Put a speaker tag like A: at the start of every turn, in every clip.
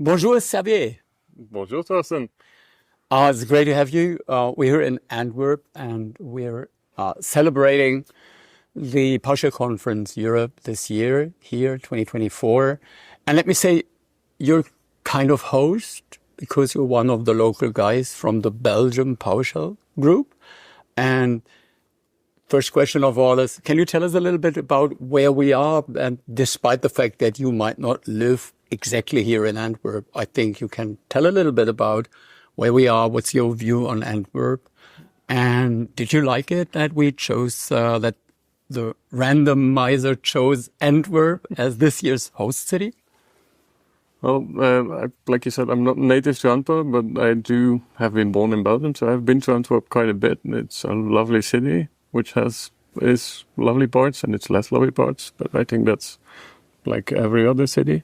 A: Bonjour, Xavier.
B: Bonjour, Thorsten.
A: It's great to have you. We're here in Antwerp and we're celebrating the PowerShell Conference Europe this year, here, 2024. And let me say, you're kind of host because you're one of the local guys from the Belgium PowerShell group. And first question of all is, can you tell us a little bit about where we are? And despite the fact that you might not live exactly here in Antwerp, I think you can tell a little bit about where we are. What's your view on Antwerp? And did you like it that we chose, that the randomizer chose Antwerp as this year's host city?
B: Well, like you said, I'm not native to Antwerp, but I have been born in Belgium, so I've been to Antwerp quite a bit. It's a lovely city, which has its lovely parts and its less lovely parts, but I think that's like every other city.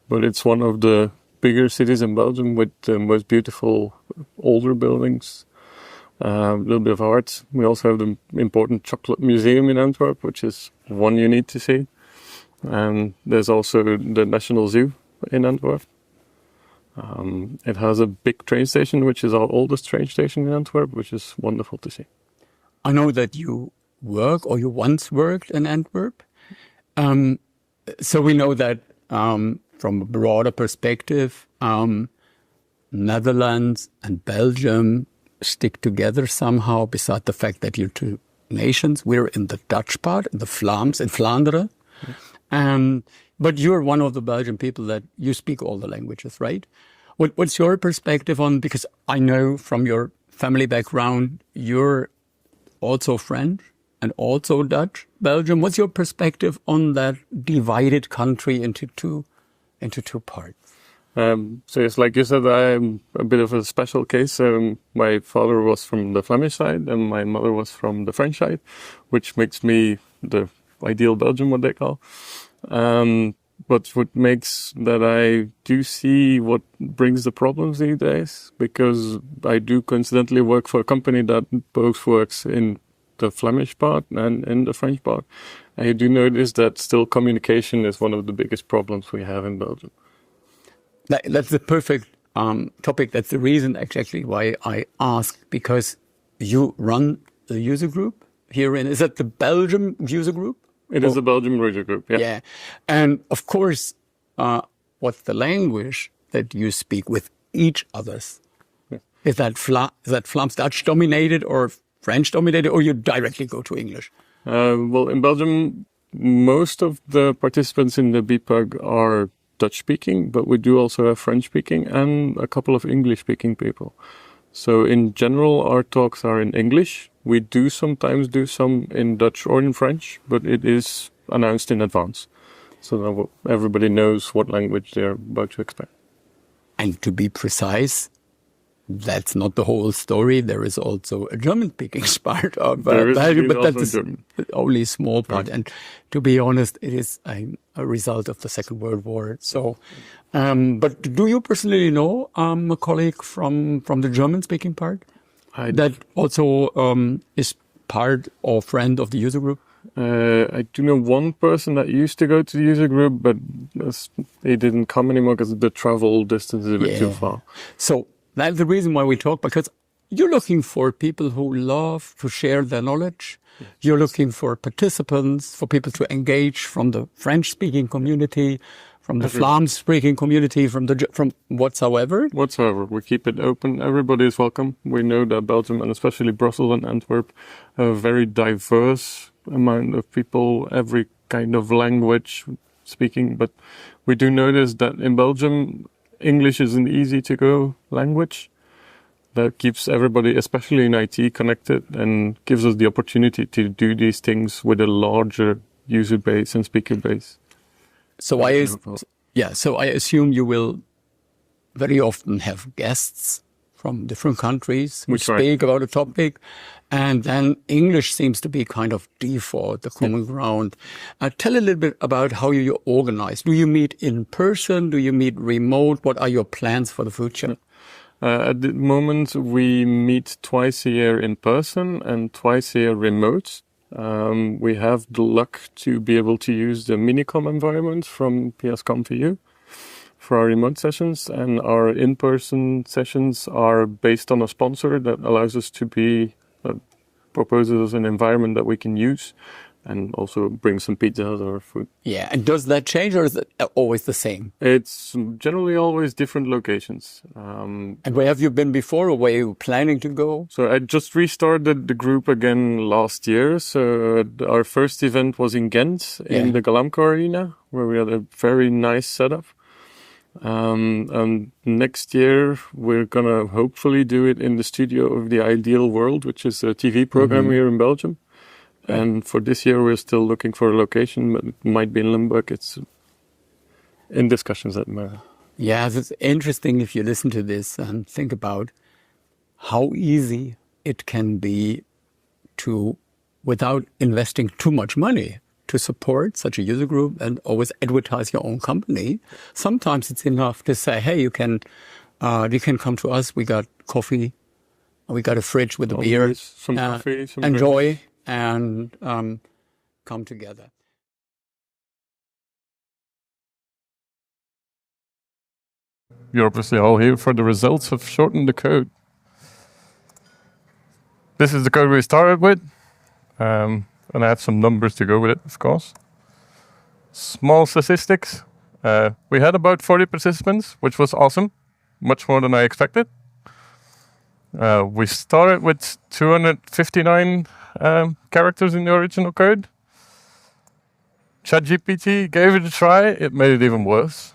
B: But it's one of the bigger cities in Belgium with the most beautiful older buildings, a little bit of art. We also have the important chocolate museum in Antwerp, which is one you need to see. And there's also the National Zoo in Antwerp. It has a big train station, which is our oldest train station in Antwerp, which is wonderful to see.
A: I know that you work or you once worked in Antwerp. So we know that from a broader perspective, Netherlands and Belgium stick together somehow, beside the fact that you're two nations. We're in the Dutch part, in the Vlaams, in Flanders. Yes. But you're one of the Belgian people that you speak all the languages, right? What's your perspective on, because I know from your family background, you're also French and also Dutch, Belgium. What's your perspective on that divided country into two parts?
B: So yes, like you said, I'm a bit of a special case. My father was from the Flemish side and my mother was from the French side, which makes me the ideal Belgian, what they call. But what makes that I do see what brings the problems these days, because I do coincidentally work for a company that both works in the Flemish part and in the French part. And you do notice that still communication is one of the biggest problems we have in Belgium.
A: That's the perfect topic. That's the reason actually why I asked, because you run the user group here is that the Belgium user group?
B: It is the Belgium user group, yeah.
A: Yeah. And of course, what's the language that you speak with each others? Yeah. Is that Vlaams Dutch dominated or French dominated, or you directly go to English?
B: Well, in Belgium, most of the participants in the Bepug are Dutch speaking, but we do also have French speaking and a couple of English speaking people. So in general, our talks are in English. We do sometimes do some in Dutch or in French, but it is announced in advance. So that everybody knows what language they're about to expect.
A: And to be precise, that's not the whole story. There is also a German-speaking part of Belgium, but that's only a small part. Right. And to be honest, it is a result of the Second World War. So, but do you personally know a colleague from the German-speaking part that also is part or friend of the user group?
B: I do know one person that used to go to the user group, but he didn't come anymore because the travel distance is a bit too far.
A: So that's the reason why we talk, because you're looking for people who love to share their knowledge. Yes. You're looking for participants, for people to engage from the French-speaking community, from the Vlaams-speaking community, from whatsoever.
B: Whatsoever. We keep it open. Everybody is welcome. We know that Belgium, and especially Brussels and Antwerp, have a very diverse amount of people, every kind of language speaking. But we do notice that in Belgium, English is an easy-to-go language that keeps everybody, especially in IT, connected and gives us the opportunity to do these things with a larger user base and speaker base.
A: So I assume you will very often have guests from different countries who speak about a topic, and then English seems to be kind of default, the common ground. Tell a little bit about how you organize. Do you meet in person? Do you meet remote? What are your plans for the future?
B: At the moment, we meet twice a year in person and twice a year remote. We have the luck to be able to use the Minicom environment from PSConfEU. for our remote sessions, and our in-person sessions are based on a sponsor that allows us to be, proposes us an environment that we can use, and also bring some pizzas or food.
A: Yeah, and does that change, or is it always the same?
B: It's generally always different locations.
A: And where have you been before, or where are you planning to go?
B: So I just restarted the group again last year. So our first event was in Ghent, in the Galamco Arena, where we had a very nice setup. And next year we're gonna hopefully do it in the studio of the Ideal World, which is a TV program here in Belgium. And for this year, we're still looking for a location, but it might be in Limburg. It's in discussions at the moment.
A: Yeah, it's interesting if you listen to this and think about how easy it can be to, without investing too much money, to support such a user group and always advertise your own company. Sometimes it's enough to say, hey, you can come to us. We got coffee. We got a fridge with a beer.
B: Some coffee, some
A: enjoy.
B: drinks.
A: And come together.
B: You're obviously all here for the results of Shorten the Code. This is the code we started with, and I have some numbers to go with it, of course. Small statistics. We had about 40 participants, which was awesome, much more than I expected. We started with 259 characters in the original code. ChatGPT gave it a try. It made it even worse.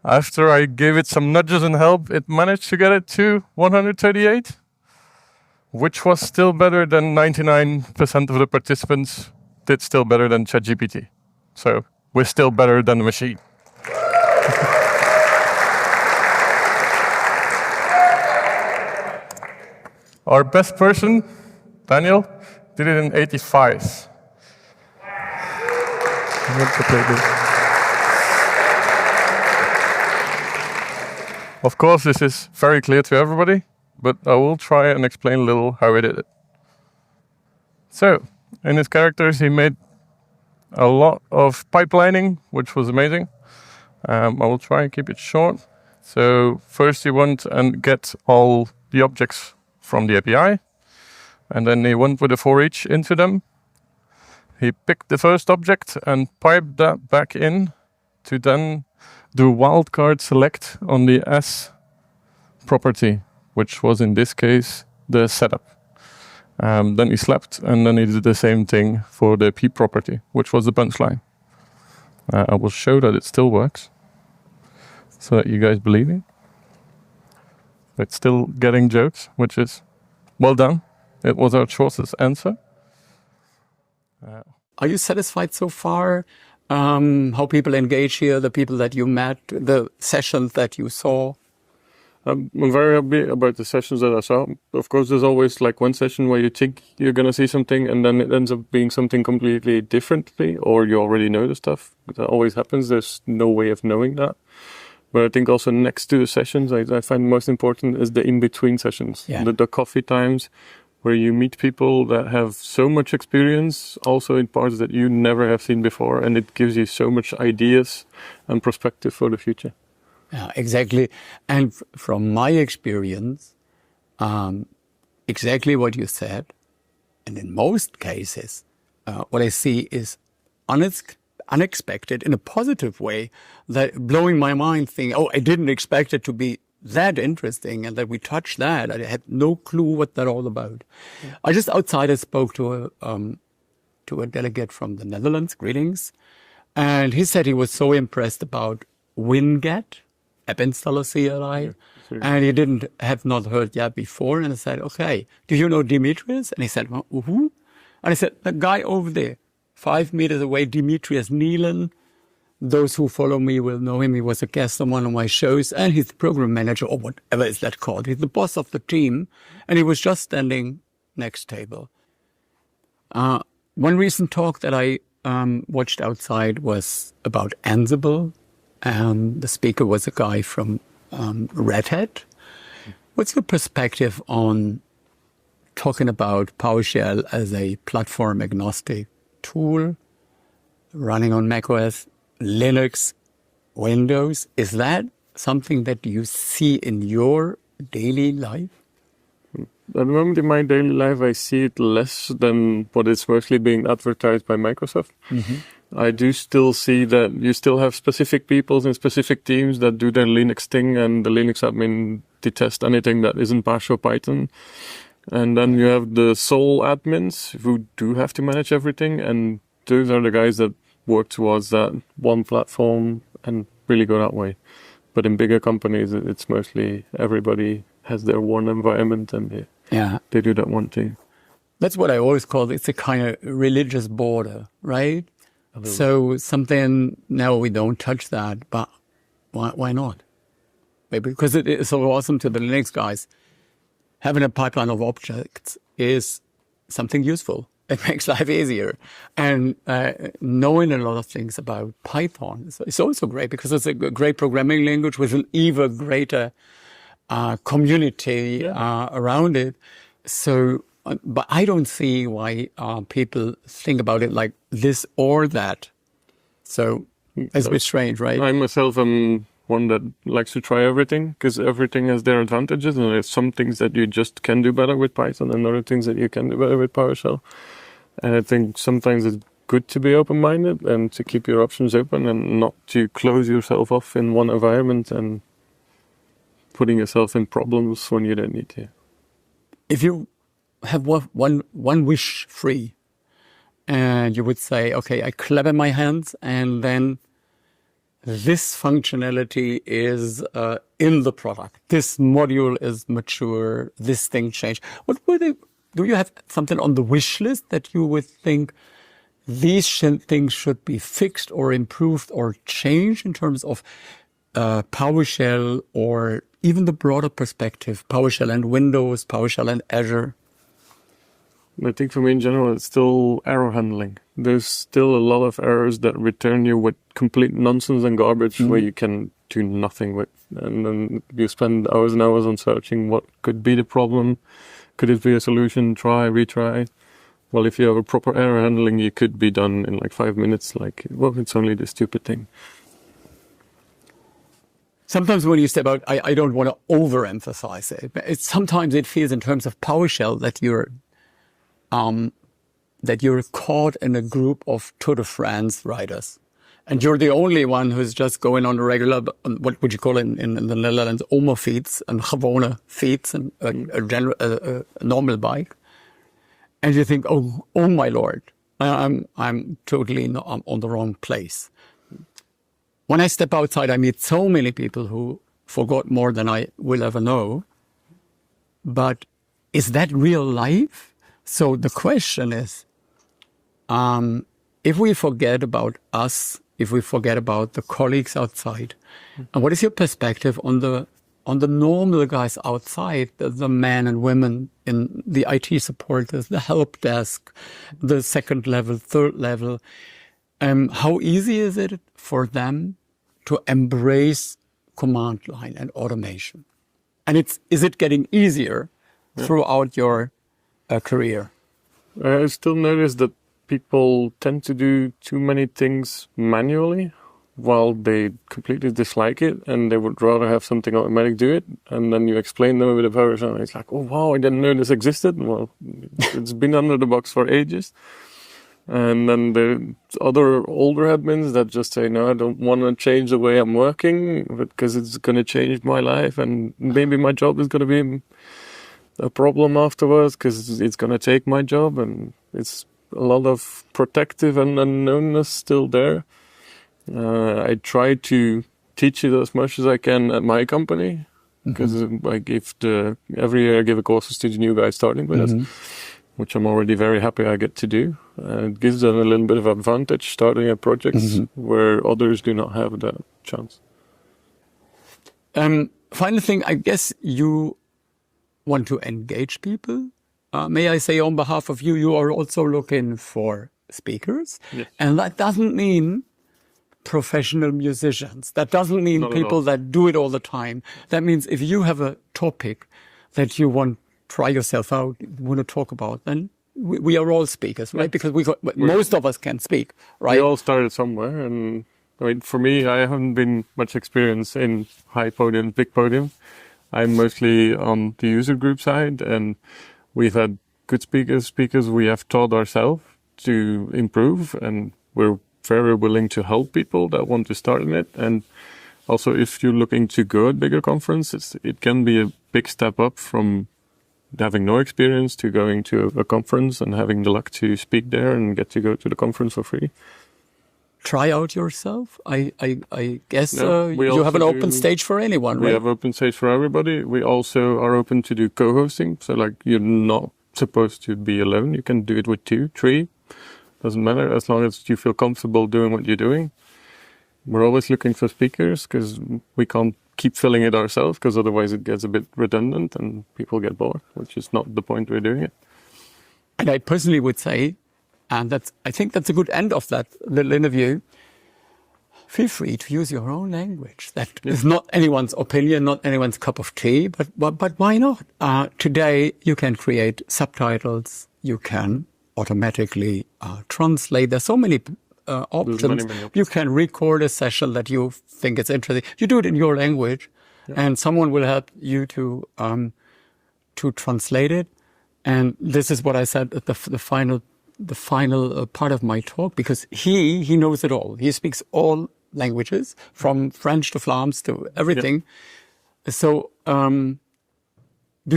B: After I gave it some nudges and help, it managed to get it to 138, which was still better than 99% of the participants did still better than ChatGPT. So we're still better than the machine. Our best person, Daniel, did it in 85. Of course, this is very clear to everybody, but I will try and explain a little how he did it. So, in his characters, he made a lot of pipelining, which was amazing. I will try and keep it short. So, first he went and get all the objects from the API, and then he went with a for each into them. He picked the first object and piped that back in to then do wildcard select on the S property, which was in this case the setup. Then he slept, and then he did the same thing for the P property, which was the punchline. I will show that it still works, so that you guys believe me. It's still getting jokes, which is well done. It was our shortest answer.
A: Are you satisfied so far? How people engage here, the people that you met, the sessions that you saw?
B: I'm very happy about the sessions that I saw. Of course, there's always like one session where you think you're going to see something and then it ends up being something completely differently, or you already know the stuff. That always happens. There's no way of knowing that. But I think also next to the sessions, I find most important is the in-between sessions, the coffee times, where you meet people that have so much experience, also in parts that you never have seen before, and it gives you so much ideas and perspective for the future.
A: Yeah, exactly. And from my experience, exactly what you said, and in most cases, what I see is unexpected in a positive way, that blowing my mind, thinking, oh, I didn't expect it to be that interesting, and that we touched that. I had no clue what that all about. Yeah. I just outside I spoke to a delegate from the Netherlands, greetings, and he said he was so impressed about Winget, app installer CLI, and he have not heard that before. And I said, okay, do you know Demetrius? And he said, well, who? And I said, the guy over there, 5 meters away, Demetrius Neelan. Those who follow me will know him. He was a guest on one of my shows, and he's the program manager, or whatever is that called. He's the boss of the team, and he was just standing next table. One recent talk that I watched outside was about Ansible, and the speaker was a guy from Red Hat. What's your perspective on talking about PowerShell as a platform agnostic tool running on macOS Linux, Windows. Is that something that you see in your daily life?
B: At the moment in my daily life, I see it less than what is mostly being advertised by Microsoft. I do still see that you still have specific people in specific teams that do their Linux thing, and the Linux admin detest anything that isn't Bash or Python. And then you have the sole admins who do have to manage everything, and those are the guys that work towards that one platform and really go that way. But in bigger companies, it's mostly everybody has their one environment and they do that one thing.
A: That's what I always call it's a kind of religious border, right? So something, now we don't touch that, but why not? Maybe because it is so awesome to the Linux guys. Having a pipeline of objects is something useful. It makes life easier. And knowing a lot of things about Python is also great because it's a great programming language with an even greater community around it. So, but I don't see why people think about it like this or that. So it's a bit strange, right?
B: I myself am one that likes to try everything because everything has their advantages, and there's some things that you just can do better with Python and other things that you can do better with PowerShell. And I think sometimes it's good to be open-minded and to keep your options open and not to close yourself off in one environment and putting yourself in problems when you don't need to.
A: If you have one wish free and you would say, okay, I clap in my hands and then this functionality is in the product. This module is mature. This thing changed. What would it, do you have something on the wish list that you would think these things should be fixed or improved or changed in terms of PowerShell or even the broader perspective, PowerShell and Windows, PowerShell and Azure?
B: I think for me in general, it's still error handling. There's still a lot of errors that return you with complete nonsense and garbage where you can do nothing with. And then you spend hours and hours on searching what could be the problem. Could it be a solution? Try, retry. Well, if you have a proper error handling, you could be done in like 5 minutes. Like, well, it's only this stupid thing.
A: Sometimes when you step out, I don't want to overemphasize it. Sometimes it feels in terms of PowerShell that you're caught in a group of Tour de France riders. And you're the only one who's just going on a regular, what would you call it in the Netherlands, fiets, and gewone fiets, and a normal bike. And you think, oh my Lord, I'm totally on the wrong place. When I step outside, I meet so many people who forgot more than I will ever know. But is that real life? So the question is, if we forget about us, if we forget about the colleagues outside, and what is your perspective on the normal guys outside, the men and women in the IT supporters, the help desk, the second level, third level? How easy is it for them to embrace command line and automation? And is it getting easier throughout your career?
B: I still notice that people tend to do too many things manually while they completely dislike it, and they would rather have something automatic do it. And then you explain them with a PowerShell, and it's like, oh wow, I didn't know this existed. Well, it's been under the box for ages. And then there's other older admins that just say, no, I don't want to change the way I'm working because it's going to change my life, and maybe my job is going to be a problem afterwards because it's going to take my job. And it's a lot of protective and unknownness still there. I try to teach it as much as I can at my company because I every year I give a courses to the new guys starting with us, which I'm already very happy I get to do. It gives them a little bit of advantage starting at projects where others do not have that chance.
A: Final thing, I guess you want to engage people. May I say on behalf of you, you are also looking for speakers.
B: Yes.
A: And that doesn't mean professional musicians. That doesn't mean
B: Not
A: people that do it all the time. That means if you have a topic that you want to try yourself out, want to talk about, then we are all speakers, right? Because most of us can speak, right?
B: We all started somewhere, and I mean, for me, I haven't been much experience in high podium, big podium. I'm mostly on the user group side, and we've had good speakers we have taught ourselves to improve, and we're very willing to help people that want to start in it. And also, if you're looking to go at bigger conferences, it can be a big step up from having no experience to going to a conference and having the luck to speak there and get to go to the conference for free.
A: Try out yourself. I guess
B: No, we
A: you have an
B: also
A: open stage for anyone,
B: We
A: right?
B: have open stage for everybody. We also are open to do co-hosting. So like you're not supposed to be alone. You can do it with 2, 3. Doesn't matter as long as you feel comfortable doing what you're doing. We're always looking for speakers because we can't keep filling it ourselves because otherwise it gets a bit redundant and people get bored, which is not the point we're doing it.
A: And I personally would say, and I think that's a good end of that little interview, feel free to use your own language. That is not anyone's opinion, not anyone's cup of tea, but why not? Today you can create subtitles, you can automatically translate. There's so many options.
B: Many options.
A: You can record a session that you think is interesting. You do it in your language, and someone will help you to translate it. And this is what I said at the final part of my talk, because he knows it all. He speaks all languages, from French to Flams to everything. So, do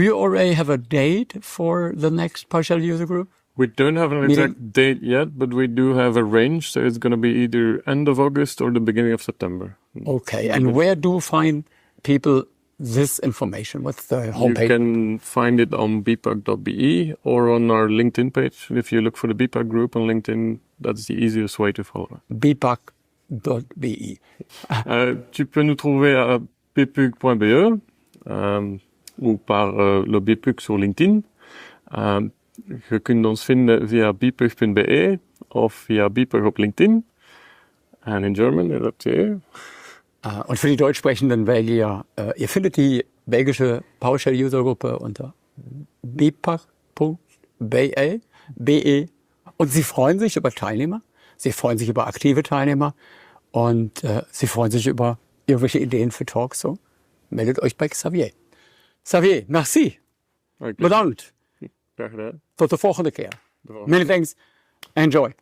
A: you already have a date for the next PowerShell user group?
B: We don't have an exact date yet, but we do have a range. So it's going to be either end of August or the beginning of September.
A: Okay. And where do you find people this information? What's the homepage?
B: You can find it on bepug.be or on our LinkedIn page. If you look for the Bepug group on LinkedIn, that's the easiest way to follow.
A: Bepug.be.
B: Tu peux nous trouver à bepug.be ou par le Bepug sur LinkedIn. Je kunt ons vinden via bepug.be of via Bepug op LinkedIn. And in German, it's up to you.
A: Und für die Deutschsprechenden Belgier, ihr findet die belgische PowerShell-User-Gruppe unter bepug.be. Und sie freuen sich über Teilnehmer, sie freuen sich über aktive Teilnehmer und sie freuen sich über irgendwelche Ideen für Talks. So, meldet euch bei Xavier. Xavier, merci.
B: Okay.
A: Bedankt.
B: Graag gedaan.
A: Tot de volgende keer. Many thanks. Enjoy.